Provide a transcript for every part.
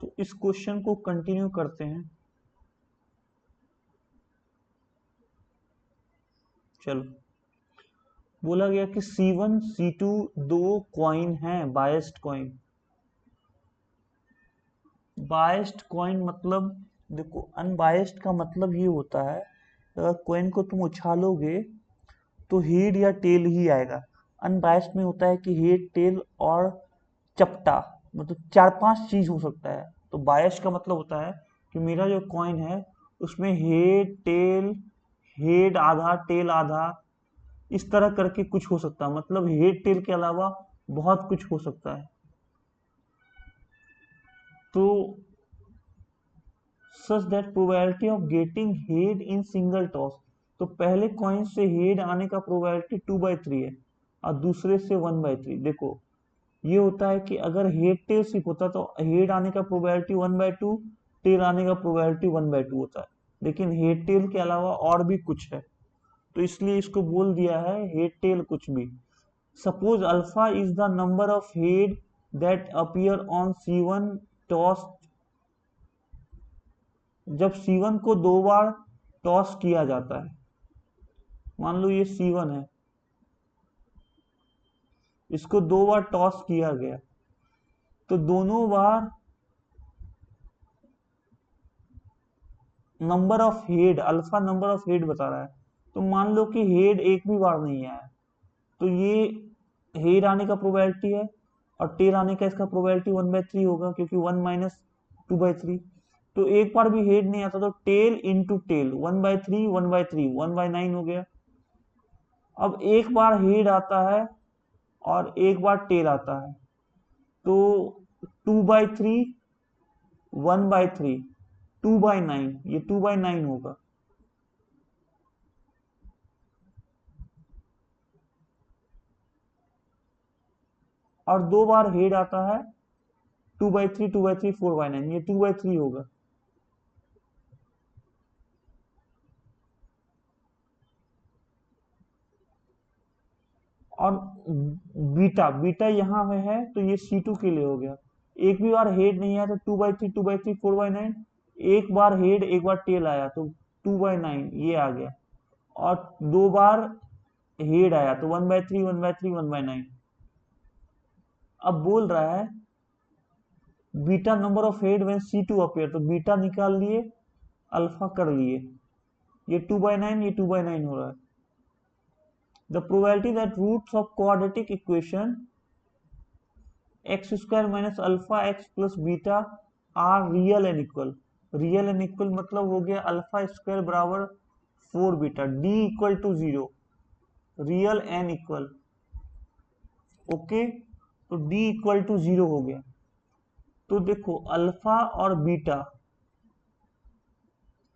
तो इस क्वेश्चन को कंटिन्यू करते हैं। चलो, बोला गया कि C1 C2 दो कॉइन हैं, बायस्ड कॉइन। बायस्ड कॉइन मतलब, देखो अनबायस्ड का मतलब ये होता है, अगर कॉइन को तुम उछालोगे तो हेड या टेल ही आएगा। अनबायस्ड में होता है कि हेड, टेल और चपटा, मतलब चार पांच चीज हो सकता है। तो बायस का मतलब होता है कि मेरा जो कॉइन है उसमें हेड, टेल, हेड आधा, टेल आधा, इस तरह करके कुछ हो सकता है। मतलब हेड टेल के अलावा बहुत कुछ हो सकता है। तो such that probability of getting head in single toss, तो पहले कॉइन से हेड आने का प्रोबेबिलिटी 2/3 है और दूसरे से 1/3। देखो ये होता है कि अगर हेड टेल सिर्फ होता तो हेड आने का प्रोबेबिलिटी 1/2, टेल आने का प्रोबेबिलिटी 1/2 होता है। लेकिन हेड टेल के अलावा और भी कुछ है, तो इसलिए इसको बोल दिया है हेड टेल कुछ भी। Suppose alpha is the number of head that appear on C1 toss, जब C1 को दो बार टॉस किया जाता है। मान लो ये C1 है, इसको दो बार टॉस किया गया, तो दोनों बार number of head, alpha number of head बता रहा है। तो मान लो कि हेड एक भी बार नहीं आया, तो ये हेड आने का प्रोबेबिलिटी है और टेल आने का इसका प्रोबेबिलिटी 1/3 होगा, क्योंकि 1 माइनस 2/3। तो एक बार भी हेड नहीं आता तो टेल इंटू टेल 1/3, 1/3 1/9 हो गया। अब एक बार हेड आता है और एक बार टेल आता है, तो 2/3, 1/3, 2/9, ये 2/9 होगा। और दो बार हेड आता है, 2/3, 2/3, 4/9, ये 2/3 होगा। और बीटा, बीटा यहाँ पे है तो ये C2 के लिए हो गया। एक भी बार हेड नहीं आया तो 2/3, 2/3, 4/9, एक बार हेड एक बार टेल आया तो 2/9 ये आ गया। और दो बार हेड आया तो 1/3, 1/3, 1/9। अब बोल रहा है beta number of head when C2 appear, तो बीटा निकाल लिए, अल्फा कर लिए, ये 2/9, ये 2/9 हो रहा है। The probability that roots of quadratic equation x square minus alpha x plus beta are real and equal, real and equal मतलब हो गया अल्फा स्क्वायर बराबर 4 beta, d equal to 0, real and equal. Okay, तो d equal to 0 हो गया। तो देखो alpha और बीटा,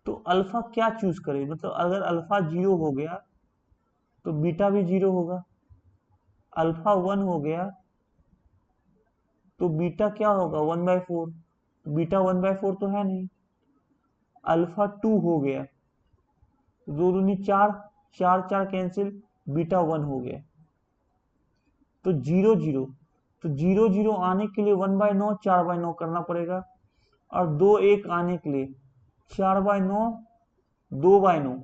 तो अल्फा क्या चूज करे, मतलब अगर अल्फा 0 हो गया तो बीटा भी 0 होगा। अल्फा 1 हो गया तो बीटा क्या होगा, 1/4। बीटा 1/4 तो है नहीं। अल्फा 2 हो गया, दो दूनी 4, 4 4 कैंसिल, बीटा 1 हो गया। तो 0 0, तो 0 0 आने के लिए 1/9 4/9 करना पड़ेगा, और 2 1 आने के लिए 4/9 2/9।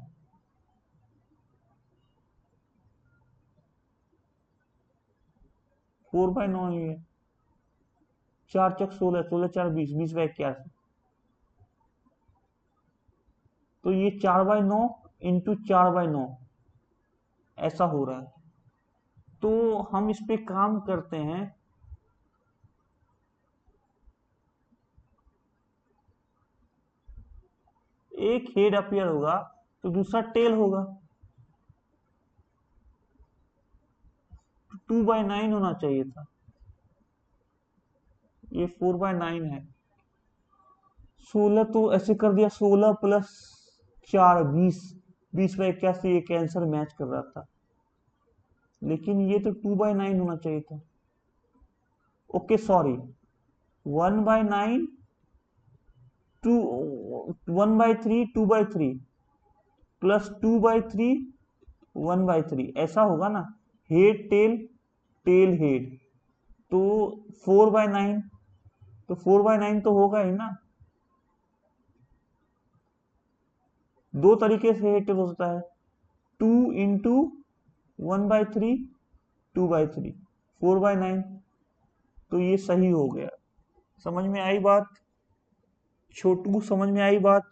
4/9 ही है, 4 चक 16, 16 4 20, 20/81। तो ये 4/9 इंटू 4/9 ऐसा हो रहा है। तो हम इस पे काम करते हैं। एक हेड अपीयर होगा तो दूसरा टेल होगा, 2/9 होना चाहिए था, ये 4/9 है। 16 तो ऐसे कर दिया, 16 प्लस 4 20, 20/81, ये कैंसर मैच कर रहा था, लेकिन ये तो 2/9 होना चाहिए था। ओके सॉरी, 1/9 टू 1/3, 2/3 प्लस 2/3, 1/3 ऐसा होगा ना। हेड टेल, टेल हेड, तो 4/9 तो 4/9 तो होगा ही ना। दो तरीके से हेड टेल हो सकता है, 2 × 1/3, 2/3, 4/9। तो ये सही हो गया। समझ में आई बात छोटू, समझ में आई बात।